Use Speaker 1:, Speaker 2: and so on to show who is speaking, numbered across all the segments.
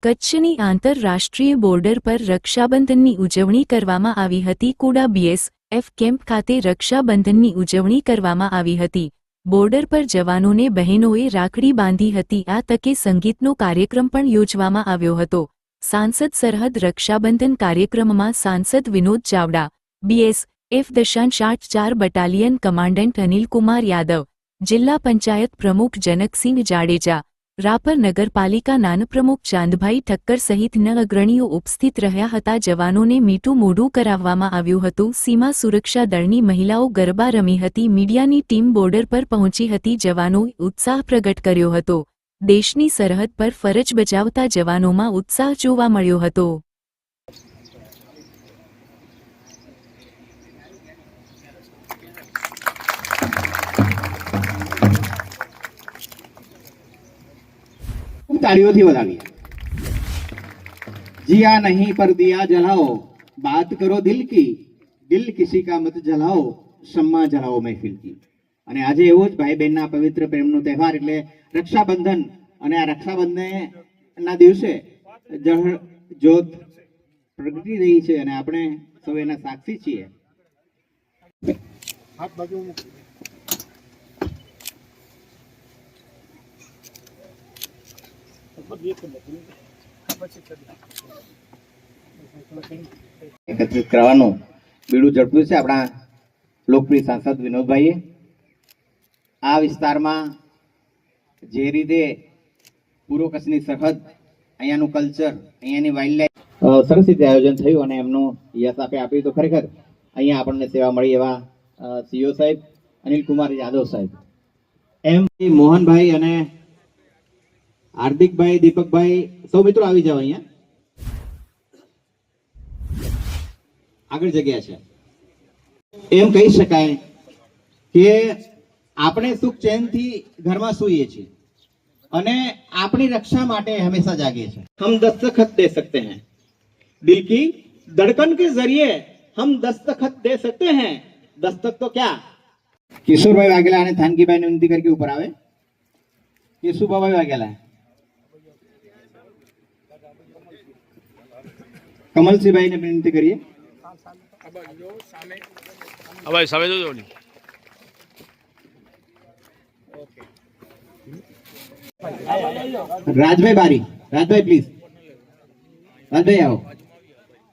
Speaker 1: કચ્છની આંતરરાષ્ટ્રીય બોર્ડર પર રક્ષાબંધનની ઉજવણી કરવામાં આવી હતી. કુડા બીએસએફ કેમ્પ ખાતે રક્ષાબંધનની ઉજવણી કરવામાં આવી હતી. બોર્ડર પર જવાનોને બહેનોએ રાખડી બાંધી હતી. આ તકે સંગીતનો કાર્યક્રમ પણ યોજવામાં આવ્યો હતો. સાંસદ સરહદ રક્ષાબંધન કાર્યક્રમમાં સાંસદ Vinod Chavda, BSF 8 battalion commandant Anilkumar Yadav, જિલ્લા પંચાયત પ્રમુખ જનકસિંહ જાડેજા, રાપર નગરપાલિકા નાનપ્રમુખ ચાંદભાઈ ઠક્કર સહિતના અગ્રણીઓ ઉપસ્થિત રહ્યા હતા. જવાનોને મીઠું મોઢું કરાવવામાં આવ્યું હતું. સીમા સુરક્ષા દળની મહિલાઓ ગરબા રમી હતી. મીડિયાની ટીમ બોર્ડર પર પહોંચી હતી. જવાનોએ ઉત્સાહ પ્રગટ કર્યો હતો. દેશની સરહદ પર ફરજ બજાવતા જવાનોમાં ઉત્સાહ જોવા મળ્યો હતો.
Speaker 2: तालियों थी बधाई। जिया नहीं पर दिया जलाओ, बात करो दिल की, दिल किसी का मत जलाओ, सम्मा जलाओ महफिल की। અને આજે એવો જ ભાઈ બહેનના પવિત્ર પ્રેમનો તહેવાર એટલે રક્ષાબંધન, અને આ રક્ષાબંધનના દિવસે જ્યોત પ્રગટી રહી છે અને આપણે સૌ એના સાક્ષી છીએ. એકત્રિત કરવાનું બીડું ઝડપ્યું છે આપણા લોકપ્રિય સાંસદ વિનોદભાઈએ. આ વિસ્તારમાં જે રીતે પૂર્વ કચ્છની સરહદ, અહીંયાનું કલ્ચર, અહીંયાની વાઇલ્ડ લાઈફ સરસ રીતે આયોજન થયું અને એમનું યશ આપ્યું તો ખરેખર અહીંયા આપણને સેવા મળી એવા સીઓ સાહેબ અનિલકુમાર યાદવ સાહેબ, એમ મોહનભાઈ અને હાર્દિકભાઈ, દીપકભાઈ, સૌ મિત્રો આવી જાવ. અહીંયા આગળ જગ્યા છે. એમ કહી શકાય કે આપણે સુખ ચેનથી ઘરમાં સૂઈએ છીએ અને આપણી રક્ષા માટે હંમેશા જાગીએ છીએ. હમ દસ્તખત દે सकते हैं, दिल की धड़कन के जरिए हम दस्तखत दे सकते हैं. दस्तक तो क्या, કિશોરભાઈ વાઘેલા અને થાનકીભાઈ ને વિનંતી કરके ऊपर આવે. કેશુભાઈ વાઘેલા, કમલસિંહભાઈ ને વિનંતી કરીએ. રાજભાઈ બારી, રાજભાઈ પ્લીઝ, રાજભાઈ આવો.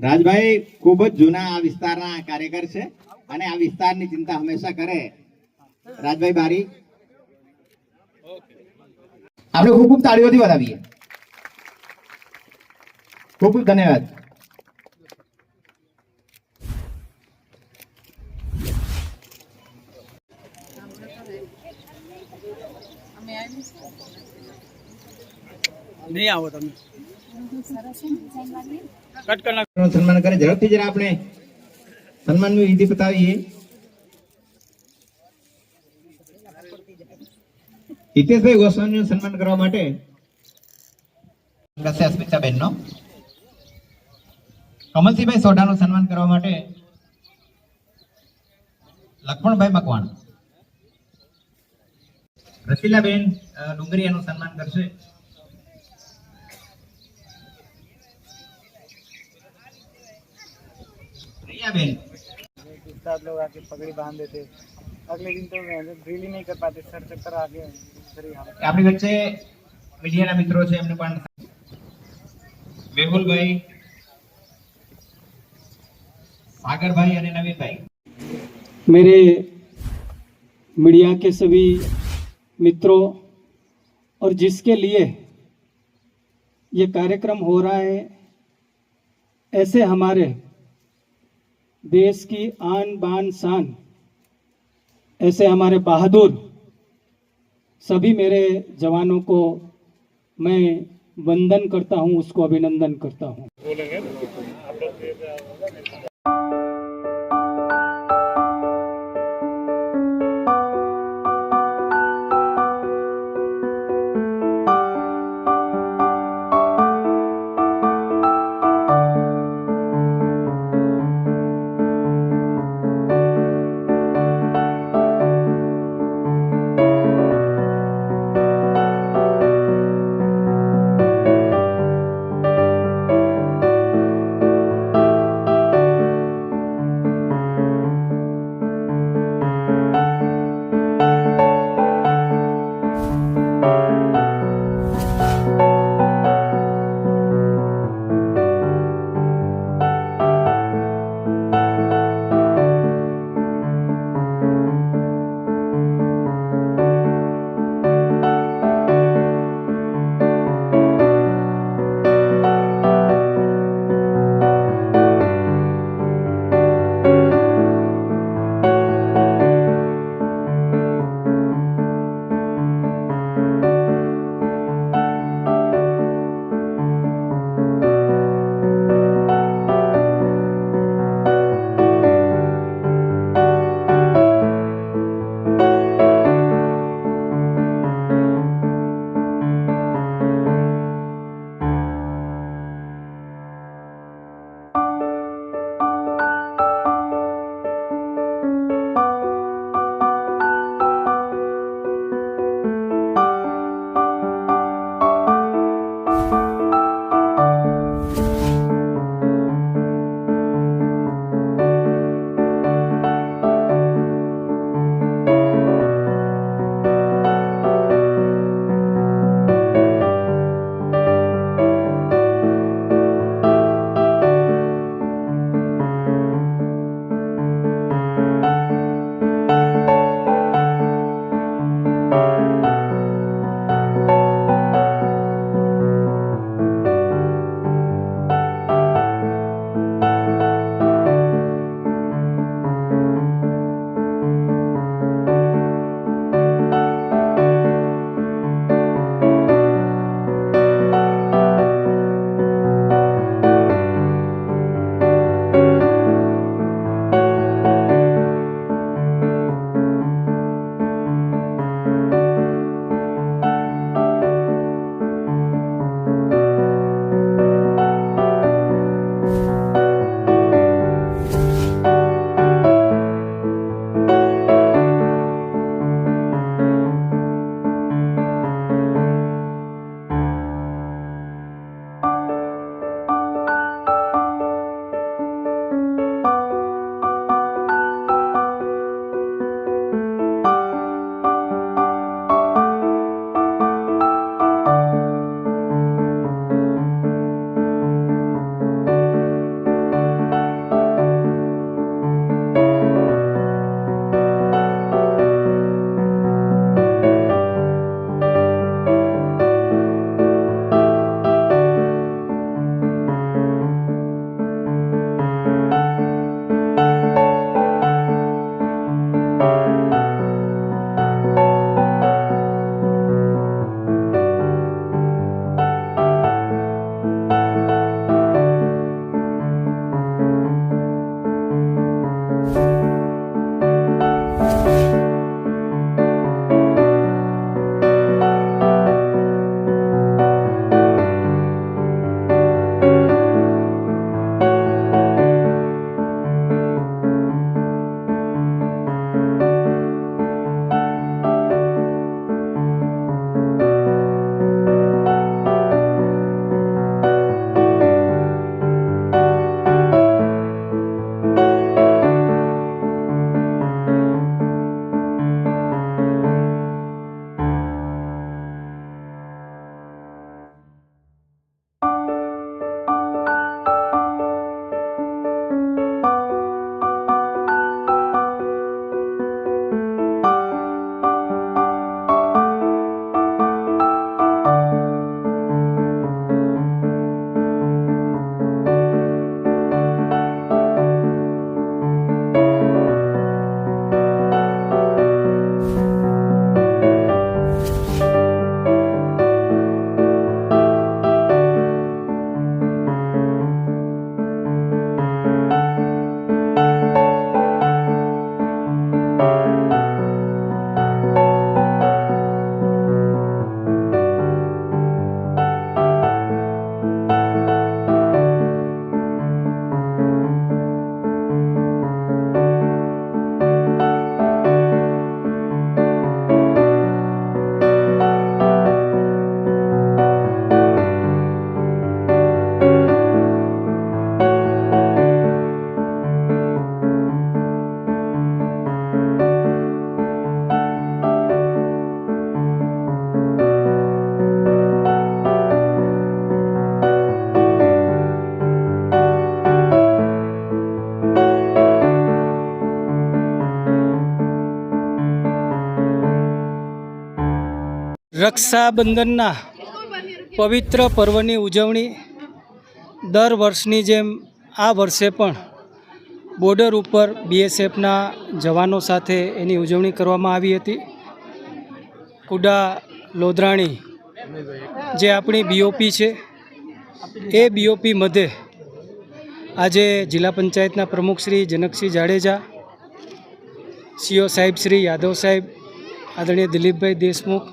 Speaker 2: રાજભાઈ ખૂબ જ જૂના આ વિસ્તારના કાર્યકર છે અને આ વિસ્તારની ચિંતા હંમેશા કરે. રાજભાઈ બારી, આપણે ખૂબ ખૂબ તાળીઓથી વધાવીએ. ખૂબ ખૂબ ધન્યવાદ.
Speaker 3: नहीं आओ તમે
Speaker 2: કટ કરના સન્માન કરે. ઝડપથી જરા આપણે સન્માનની વિધિ બતાવીએ. હિતેશભાઈ ગોસ્વામીનું સન્માન કરવા માટે અસ્મિતાબેન નો, કમલસિંહભાઈ સોઢાનું સન્માન કરવા માટે લક્ષ્મણભાઈ મકવાણ, રસીલાબેન ડુંગરિયાનું સન્માન કરશે. रियाबेन,
Speaker 3: साथ लोग आके पगड़ी बांध देते, अगले दिन तो ड्रिल ही नहीं कर पाते, सर चक्कर आ गए.
Speaker 2: આપણી વચ્ચે મીડિયાના મિત્રો છે, એમને પણ મેહુલભાઈ, सागरभाई और नवीन भाई.
Speaker 4: मेरे मीडिया के सभी मित्रों और जिसके लिए ये कार्यक्रम हो रहा है, ऐसे हमारे देश की आन बान शान, ऐसे हमारे बहादुर सभी मेरे जवानों को मैं वंदन करता हूं, उसको अभिनंदन करता हूं. રક્ષાબંધનના પવિત્ર પર્વની ઉજવણી દર વર્ષની જેમ આ વર્ષે પણ બોર્ડર ઉપર બીએસએફના જવાનો સાથે એની ઉજવણી કરવામાં આવી હતી. કુડા લોધરાણી જે આપણી બીઓપી છે એ બીઓપી મધ્યે આજે જિલ્લા પંચાયતના પ્રમુખ શ્રી જનકસિંહ જાડેજા, સીઓ સાહેબ શ્રી યાદવ સાહેબ, આદરણીય દિલીપભાઈ દેશમુખ,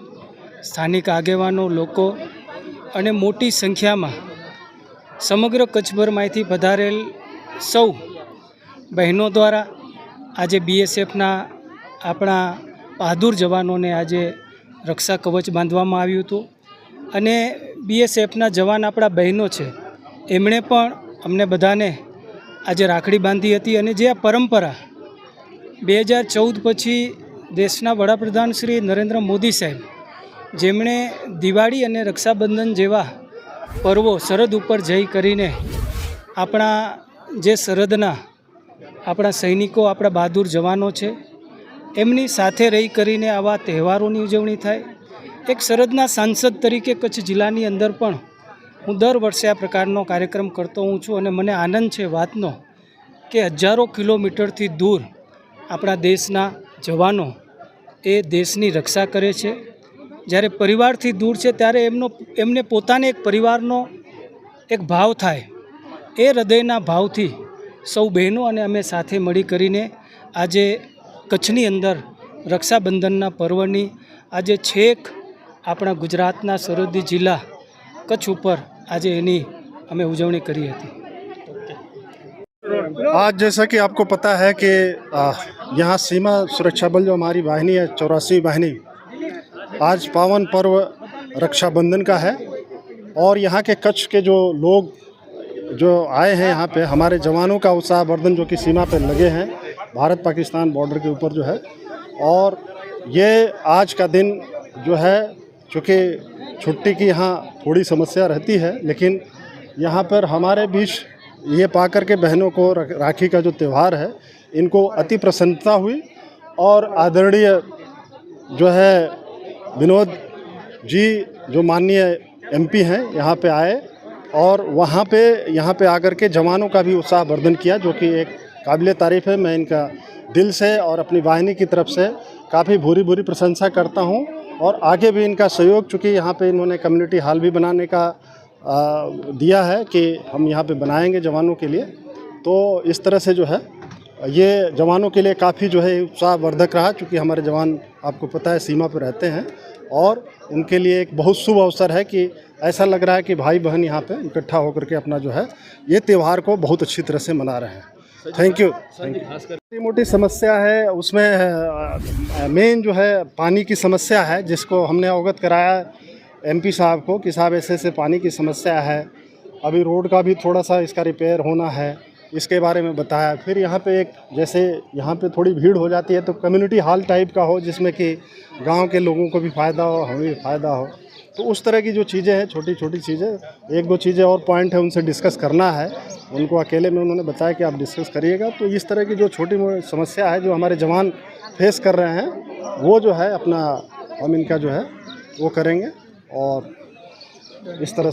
Speaker 4: સ્થાનિક આગેવાનો, લોકો અને મોટી સંખ્યામાં સમગ્ર કચ્છભરમાંથી પધારેલ સૌ બહેનો દ્વારા આજે બીએસએફના આપણા બહાદુર જવાનોને આજે રક્ષા કવચ બાંધવામાં આવ્યું હતું. અને બીએસએફના જવાન આપણા બહેનો છે, એમણે પણ અમને બધાને આજે રાખડી બાંધી હતી. અને જે આ પરંપરા 2014 પછી દેશના વડાપ્રધાન શ્રી નરેન્દ્ર મોદી સાહેબ, જેમણે દિવાળી અને રક્ષાબંધન જેવા પર્વો સરહદ ઉપર જઈ કરીને આપણા જે સરહદના આપણા સૈનિકો, આપણા બહાદુર જવાનો છે, એમની સાથે રહી કરીને આવા તહેવારોની ઉજવણી થાય. એક સરહદના સાંસદ તરીકે કચ્છ જિલ્લાની અંદર પણ હું દર વર્ષે આ પ્રકારનો કાર્યક્રમ કરતો હું છું. અને મને આનંદ છે વાતનો કે હજારો કિલોમીટરથી દૂર આપણા દેશના જવાનો એ દેશની રક્ષા કરે છે. જ્યારે પરિવારથી દૂર છે ત્યારે એમને પોતાને એક પરિવારનો એક ભાવ થાય. એ હૃદયના ભાવથી સૌ બહેનો અને અમે સાથે મળી કરીને આજે કચ્છની અંદર રક્ષાબંધનના પર્વની આજે છેક આપણા ગુજરાતના સરહદી જિલ્લા કચ્છ ઉપર આજે એની અમે ઉજવણી કરી હતી.
Speaker 5: आज जैसा कि आपको पता है कि यहाँ सीमा सुरक्षा बल जो हमारी वाहिनी है 84वीं वाहिनी, आज पावन पर्व रक्षाबंधन का है. और यहाँ के कच्छ के जो लोग जो आए हैं यहाँ पे, हमारे जवानों का उत्साहवर्धन जो कि सीमा पे लगे हैं भारत पाकिस्तान बॉर्डर के ऊपर जो है. और ये आज का दिन जो है, चूँकि छुट्टी की यहाँ थोड़ी समस्या रहती है, लेकिन यहाँ पर हमारे बीच ये पाकर के बहनों को राखी का जो त्यौहार है, इनको अति प्रसन्नता हुई. और आदरणीय जो है विनोद जी जो माननीय एमपी हैं यहाँ पे आए और यहाँ पे आकर के जवानों का भी उत्साहवर्धन किया, जो कि एक काबिल तारीफ़ है. मैं इनका दिल से और अपनी वाहिनी की तरफ से काफ़ी भूरी भूरी प्रशंसा करता हूँ. और आगे भी इनका सहयोग, चूँकि यहाँ पे इन्होंने कम्युनिटी हॉल भी बनाने का दिया है कि हम यहाँ पे बनाएंगे जवानों के लिए. तो इस तरह से जो है ये जवानों के लिए काफ़ी जो है उत्साहवर्धक रहा, चूँकि हमारे जवान आपको पता है सीमा पर रहते हैं. और उनके लिए एक बहुत शुभ अवसर है कि ऐसा लग रहा है कि भाई बहन यहाँ पे इकट्ठा होकर के अपना जो है ये त्यौहार को बहुत अच्छी तरह से मना रहे हैं. Thank you. छोटी मोटी समस्या है, उसमें मेन जो है पानी की समस्या है, जिसको हमने अवगत कराया एमपी साहब को कि साहब ऐसे पानी की समस्या है. अभी रोड का भी थोड़ा सा इसका रिपेयर होना है, इसके बारे में बताया. फिर यहाँ पे एक जैसे यहाँ पे थोड़ी भीड़ हो जाती है तो कम्युनिटी हॉल टाइप का हो, जिसमें कि गांव के लोगों को भी फ़ायदा हो, हमें भी फ़ायदा हो. तो उस तरह की जो चीज़ें हैं, छोटी छोटी चीज़ें, एक दो चीज़ें और पॉइंट है उनसे डिस्कस करना है. उनको अकेले में उन्होंने बताया कि आप डिस्कस करिएगा. तो इस तरह की जो छोटी मोटी समस्या है जो हमारे जवान फेस कर रहे हैं, वो जो है अपना हम इनका जो है वो करेंगे. और इस तरह